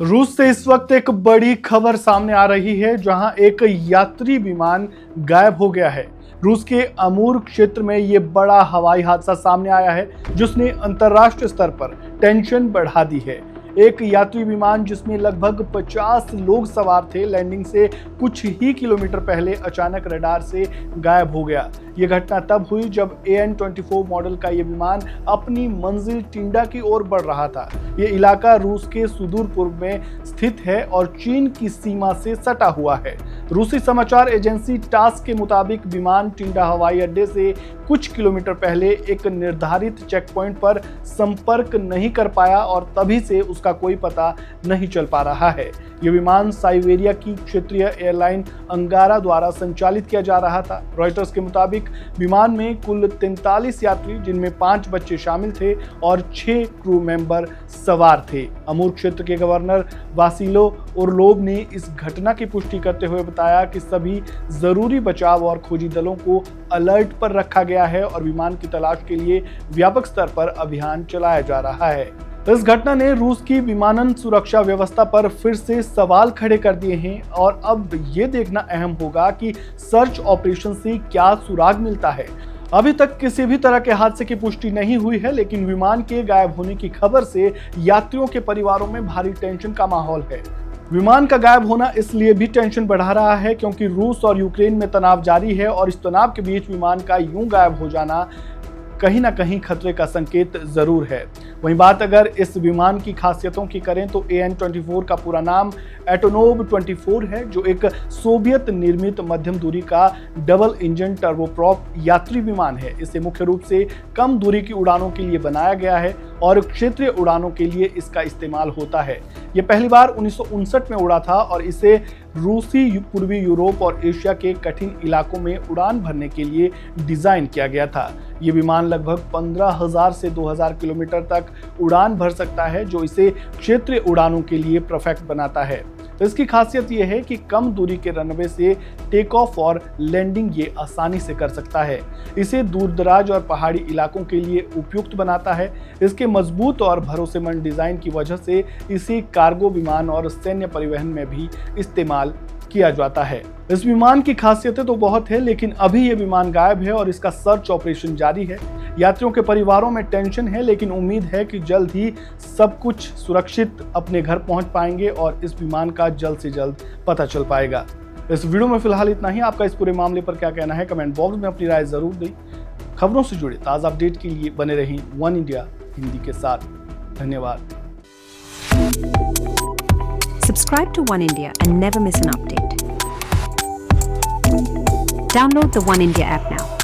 रूस से इस वक्त एक बड़ी खबर सामने आ रही है, जहां एक यात्री विमान गायब हो गया है। रूस के अमूर क्षेत्र में ये बड़ा हवाई हादसा सामने आया है, जिसने अंतर्राष्ट्रीय स्तर पर टेंशन बढ़ा दी है। एक यात्री विमान जिसमें लगभग 50 लोग सवार थे, लैंडिंग से कुछ ही किलोमीटर पहले अचानक रडार से गायब हो गया। ये घटना तब हुई जब AN-24 मॉडल का ये विमान अपनी मंजिल टिंडा की ओर बढ़ रहा था। ये इलाका रूस के सुदूर पूर्व में स्थित है और चीन की सीमा से सटा हुआ है। रूसी समाचार एजेंसी टास के मुताबिक विमान टिंडा हवाई अड्डे से कुछ किलोमीटर पहले एक निर्धारित चेक पॉइंट पर संपर्क नहीं कर पाया और तभी से उसका कोई पता नहीं चल पा रहा है। ये विमान साइबेरिया की क्षेत्रीय एयरलाइन अंगारा द्वारा संचालित किया जा रहा था। रॉयटर्स के मुताबिक विमान में कुल 43 यात्री, जिनमें 5 बच्चे शामिल थे और 6 क्रू मेंबर सवार थे। अमूर क्षेत्र के गवर्नर वासिलो ओरलोव ने इस घटना की पुष्टि करते हुए बताया कि सभी जरूरी बचाव और खोजी दलों को अलर्ट पर रखा गया है और विमान की तलाश के लिए व्यापक स्तर पर अभियान चलाया जा रहा है। इस घटना ने रूस की विमानन सुरक्षा व्यवस्था पर फिर से सवाल खड़े कर दिए हैं और अब ये देखना अहम होगा कि सर्च ऑपरेशन से क्या सुराग मिलता है। अभी तक किसी भी तरह के हादसे की पुष्टि नहीं हुई है, लेकिन विमान के गायब होने की खबर से यात्रियों के परिवारों में भारी टेंशन का माहौल है। विमान का गायब होना इसलिए भी टेंशन बढ़ा रहा है क्योंकि रूस और यूक्रेन में तनाव जारी है और इस तनाव के बीच विमान का यूं गायब हो जाना कहीं ना कहीं खतरे का संकेत जरूर है। वहीं बात अगर इस विमान की खासियतों की करें तो AN-24 का पूरा नाम एटोनोव 24 है, जो एक सोवियत निर्मित मध्यम दूरी का डबल इंजन टर्बोप्रॉप यात्री विमान है। इसे मुख्य रूप से कम दूरी की उड़ानों के लिए बनाया गया है और क्षेत्रीय उड़ानों के लिए इसका इस्तेमाल होता है। यह पहली बार 1959 में उड़ा था और इसे रूसी पूर्वी यूरोप और एशिया के कठिन इलाकों में उड़ान भरने के लिए डिजाइन किया गया था। ये विमान लगभग 15,000 से 2,000 किलोमीटर तक उड़ान भर सकता है, जो इसे क्षेत्रीय उड़ानों के लिए परफेक्ट बनाता है। तो इसकी खासियत यह है कि कम दूरी के रनवे से टेक ऑफ और लैंडिंग ये आसानी से कर सकता है। इसे दूरदराज और पहाड़ी इलाकों के लिए उपयुक्त बनाता है। इसके मजबूत और भरोसेमंद डिजाइन की वजह से इसे कार्गो विमान और सैन्य परिवहन में भी इस्तेमाल किया जाता है। इस विमान की खासियतें तो बहुत है, लेकिन अभी ये विमान गायब है और इसका सर्च ऑपरेशन जारी है। यात्रियों के परिवारों में टेंशन है, लेकिन उम्मीद है कि जल्द ही सब कुछ सुरक्षित अपने घर पहुंच पाएंगे और इस विमान का जल्द से जल्द पता चल पाएगा। इस वीडियो में फिलहाल इतना ही। आपका इस पूरे मामले पर क्या कहना है, कमेंट बॉक्स में अपनी राय जरूर दें। खबरों से जुड़े ताज़ा अपडेट के लिए बने रहें वन इंडिया हिंदी के साथ। धन्यवाद। Subscribe to One India and never miss an update. Download the One India app now.